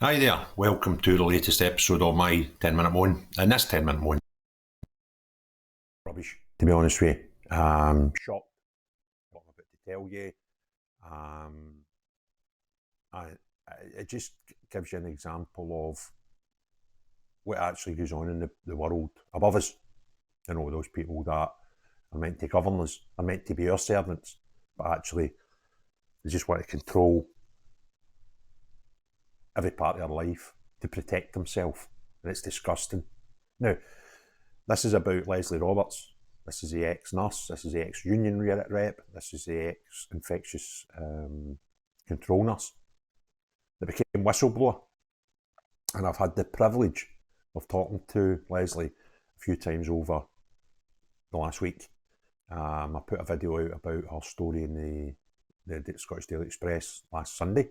Hi there, welcome to the latest episode of my 10-minute moan. And this 10-minute moan, rubbish, to be honest with you. Shocked what I'm about to tell you. It just gives you an example of what actually goes on in the world above us. You know, those people that are meant to govern us, are meant to be our servants, but actually they just want to control every part of their life to protect themselves, and it's disgusting. Now, this is about Lesley Roberts. This is the ex-nurse. This is the ex-union rep. This is the ex-infectious control nurse that became whistleblower. And I've had the privilege of talking to Lesley a few times over the last week. I put a video out about her story in the Scottish Daily Express last Sunday.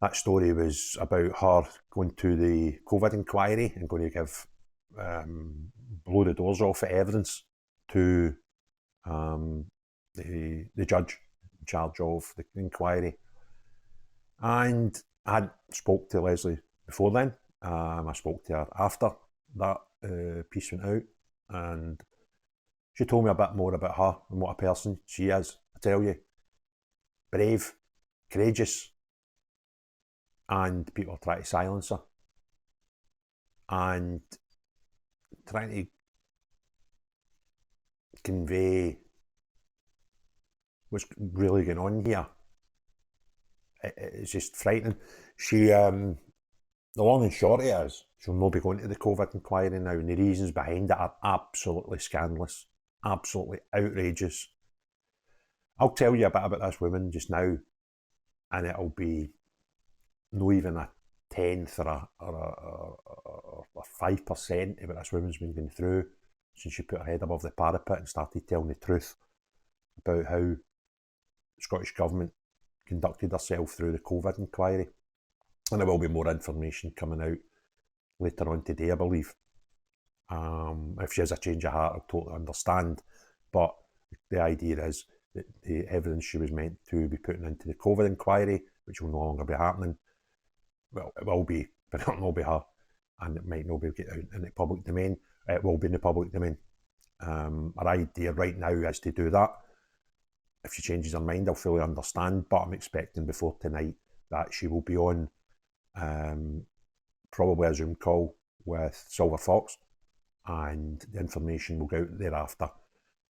That story was about her going to the COVID inquiry and going to give blow the doors off at evidence to the judge in charge of the inquiry. And I hadn't spoke to Lesley before then. I spoke to her after that piece went out, and she told me a bit more about her and what a person she is. I tell you, brave, courageous, and people try to silence her and trying to convey what's really going on here. It's just frightening. She, the long and short of it is, she'll not be going to the COVID inquiry now, and the reasons behind it are absolutely scandalous, absolutely outrageous. I'll tell you a bit about this woman just now, and it'll be not even a tenth or a 5% of what this woman's been going through since she put her head above the parapet and started telling the truth about how the Scottish Government conducted herself through the COVID inquiry. And there will be more information coming out later on today, I believe. If she has a change of heart, I'll totally understand. But the idea is that the evidence she was meant to be putting into the COVID inquiry, which will no longer be happening, well, it will be, but it'll not be her, and it might not be get out in the public domain. It will be in the public domain. Our idea right now is to do that. If she changes her mind, I'll fully understand, but I'm expecting before tonight that she will be on probably a Zoom call with Silver Fox, and the information will go out thereafter.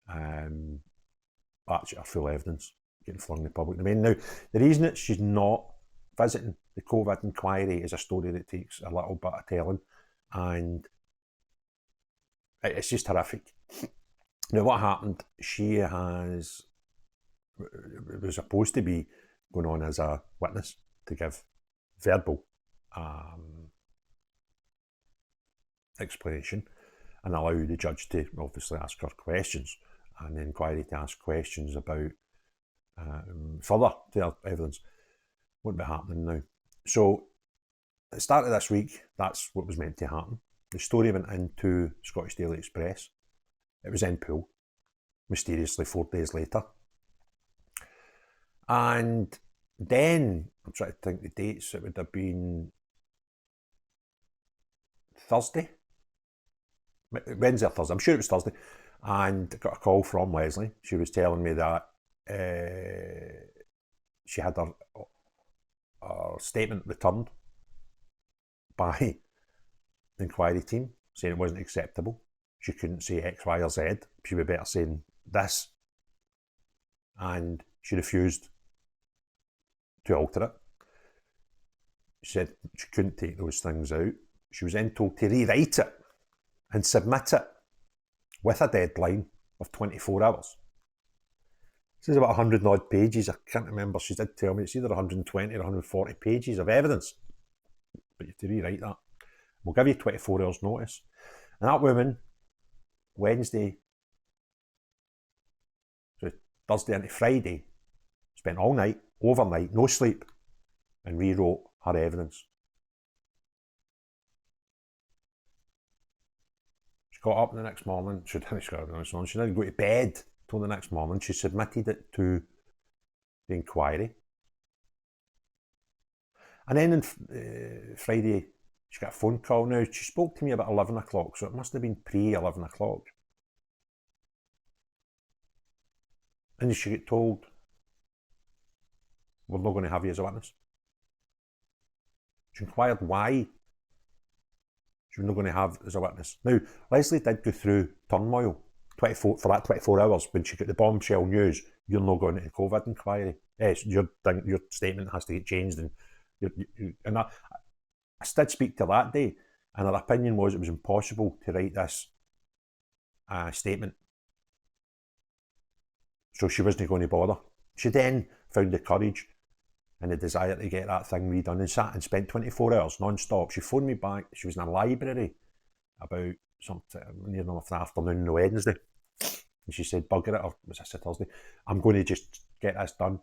Actually, our full evidence getting flung in the public domain. Now, the reason that she's not visiting the COVID inquiry is a story that takes a little bit of telling, and it's just horrific. Now, what happened? She was supposed to be going on as a witness to give verbal explanation and allow the judge to obviously ask her questions, and the inquiry to ask questions about further to evidence. Won't be happening now. So at the start of this week, that's what was meant to happen. The story went into Scottish Daily Express. It was in pool, mysteriously 4 days later. And then, I'm trying to think the dates, it would have been Thursday, Wednesday or Thursday, I'm sure it was Thursday, and I got a call from Lesley. She was telling me that she had her statement returned by the inquiry team, saying it wasn't acceptable. She couldn't say X, Y, or Z. She would be better saying this. And she refused to alter it. She said she couldn't take those things out. She was then told to rewrite it and submit it with a deadline of 24 hours. This is about 100 odd pages. I can't remember. She did tell me it's either 120 or 140 pages of evidence. But you have to rewrite that. We'll give you 24 hours notice. And that woman, Wednesday, so Thursday into Friday, spent all night, overnight, no sleep, and rewrote her evidence. She got up the next morning. She didn't go to bed till the next morning. She submitted it to the inquiry. And then on Friday, she got a phone call. Now, she spoke to me about 11 o'clock, so it must have been pre-11 o'clock. And she got told, we're not going to have you as a witness. She inquired why she was not going to have as a witness. Now, Lesley did go through turmoil for that 24 hours when she got the bombshell news, you're not going to the COVID inquiry. Yes, your statement has to get changed. And I did speak to her that day, and her opinion was it was impossible to write this statement. So she wasn't going to bother. She then found the courage and the desire to get that thing redone and sat and spent 24 hours non-stop. She phoned me back. She was in a library about near enough the afternoon on Wednesday. And she said, bugger it, or was this a Thursday? I'm going to just get this done,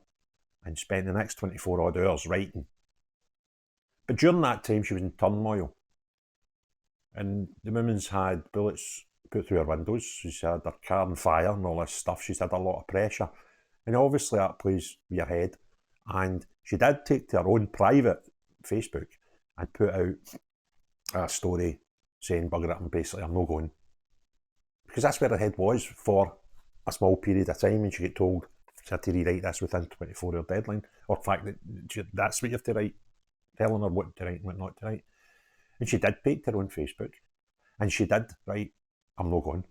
and spend the next 24 odd hours writing. But during that time, she was in turmoil. And the woman's had bullets put through her windows. She's had her car on fire and all this stuff. She's had a lot of pressure. And obviously that plays with your head. And she did take to her own private Facebook and put out a story saying, bugger it, I'm not going. Because that's where her head was for a small period of time, and she got told she had to rewrite this within 24-hour deadline. Or in fact, that's what you have to write, telling her what to write and what not to write. And she did take to her own Facebook, and she did write, I'm not going.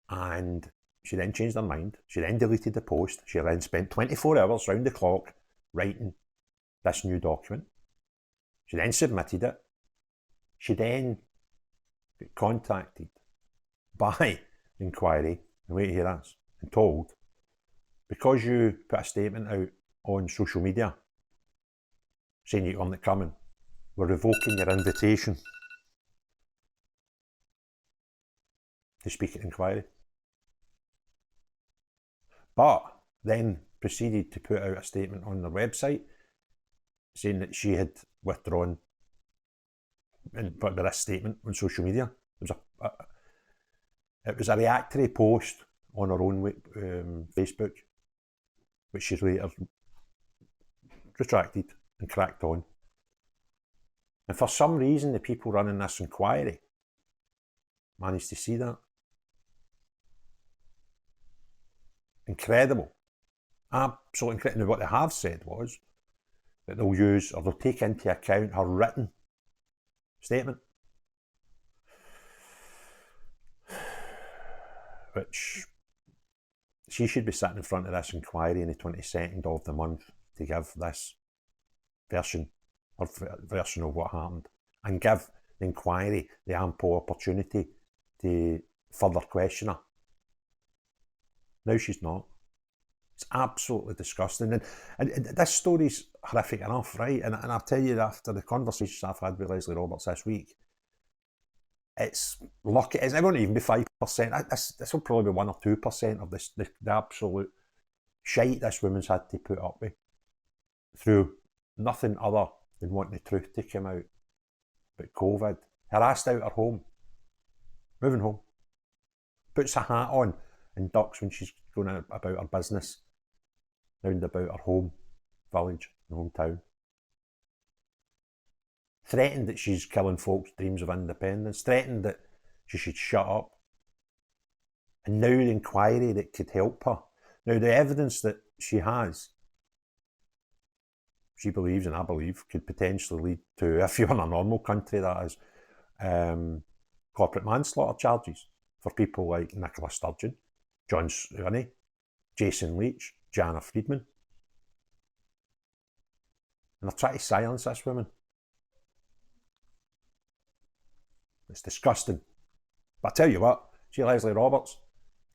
And she then changed her mind. She then deleted the post. She then spent 24 hours round the clock writing this new document. She then submitted it. She then got contacted by the inquiry, and wait to hear this, and told, because you put a statement out on social media saying you weren't coming, we're revoking your invitation to speak at the inquiry. But then proceeded to put out a statement on their website saying that she had withdrawn with this statement on social media. It was a reactory post on her own Facebook, which she later retracted and cracked on. And for some reason, the people running this inquiry managed to see that. Incredible. Absolutely incredible. Now, what they have said was that they'll use, or they'll take into account her written statement, which she should be sitting in front of this inquiry on the 22nd of the month to give this version of what happened, and give the inquiry the ample opportunity to further question her. Now she's not. It's absolutely disgusting. And this story's horrific enough, right? And I'll tell you, after the conversations I've had with Lesley Roberts this week, it's lucky. It won't even be 5%. This will probably be 1 or 2% of the absolute shite this woman's had to put up with through nothing other than wanting the truth to come out. But COVID, harassed out her home, moving home, puts a hat on and ducks when she's going about her business round about her home village and hometown. Threatened that she's killing folks' dreams of independence, threatened that she should shut up. And now the inquiry that could help her. Now the evidence that she has, she believes, and I believe, could potentially lead to, if you're in a normal country, that is, corporate manslaughter charges for people like Nicola Sturgeon, John Swinney, Jason Leitch, Jana Friedman. And they're trying to silence this woman. It's disgusting. But I tell you what, see Lesley Roberts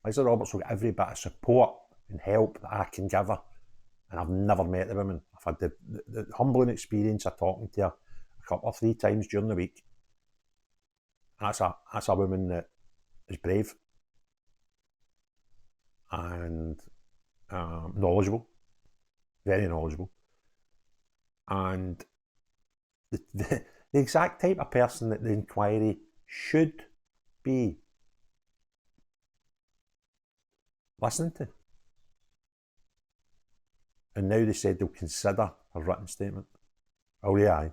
will get every bit of support and help that I can give her. And I've never met the woman. I've had the humbling experience of talking to her a couple or 3 times during the week. And that's a woman that is brave and knowledgeable, very knowledgeable, and the exact type of person that the inquiry should be listening to. And now they said they'll consider a written statement. Oh yeah. Aye.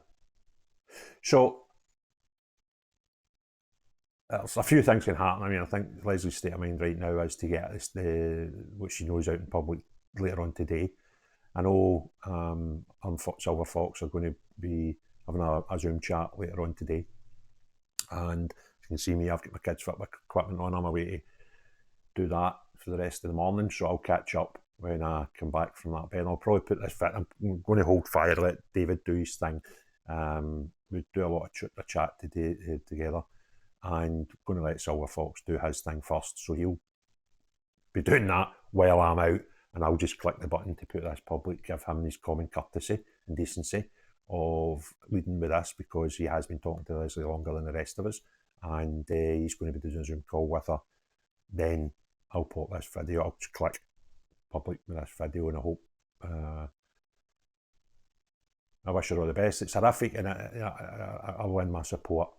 So there's a few things can happen. I mean, I think Leslie's state of mind right now is to get this, what she knows out in public later on today. I know Silver Fox are going to be having a Zoom chat later on today. And you can see me, I've got my kids' football equipment on. I'm away to do that for the rest of the morning. So I'll catch up when I come back from that bed. I'll probably put this fit. I'm going to hold fire, let David do his thing. We do a lot of chat today together. And I'm going to let Silver Fox do his thing first. So he'll be doing that while I'm out. And I'll just click the button to put this public, give him his common courtesy and decency of leading with this, because he has been talking to Lesley longer than the rest of us, and he's going to be doing a Zoom call with her. Then I'll put this video, I'll just click public with this video, and I hope I wish her all the best. It's horrific, and I'll lend my support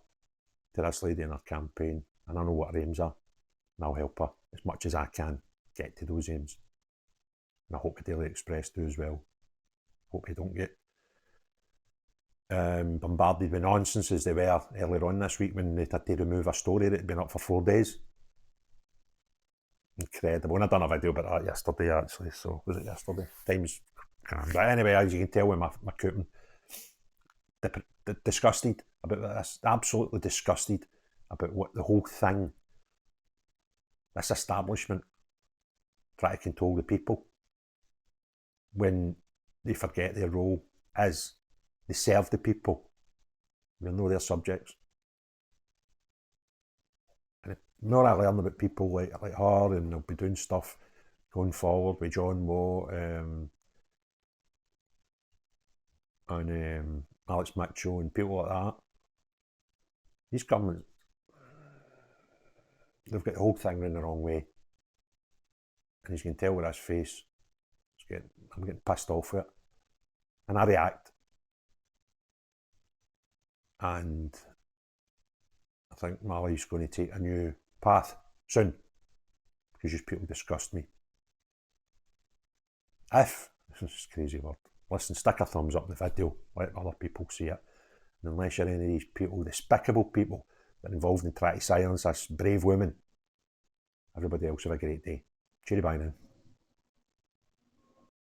to this lady in her campaign, and I know what her aims are, and I'll help her as much as I can get to those aims. And I hope the Daily Express do as well. Hope they don't get bombarded with nonsense as they were earlier on this week when they had to remove a story that had been up for 4 days. Incredible. And I done a video about that yesterday, actually. So, was it yesterday? Time's gone. But anyway, as you can tell with my coupon, disgusted about this. Absolutely disgusted about what the whole thing, this establishment, try to control the people when they forget their role is they serve the people. We're not their subjects. And the more I learn about people like her, and they'll be doing stuff going forward with John Moe and Alex Mitchell and people like that, these governments, they've got the whole thing in the wrong way. And as you can tell with his face, I'm getting pissed off with it. And I react. And I think my life's going to take a new path soon, because these people disgust me. If, this is a crazy word, listen, stick a thumbs up in the video, let other people see it. And unless you're any of these people, despicable people that are involved in trying to silence this brave woman, everybody else have a great day. Cheery bye now.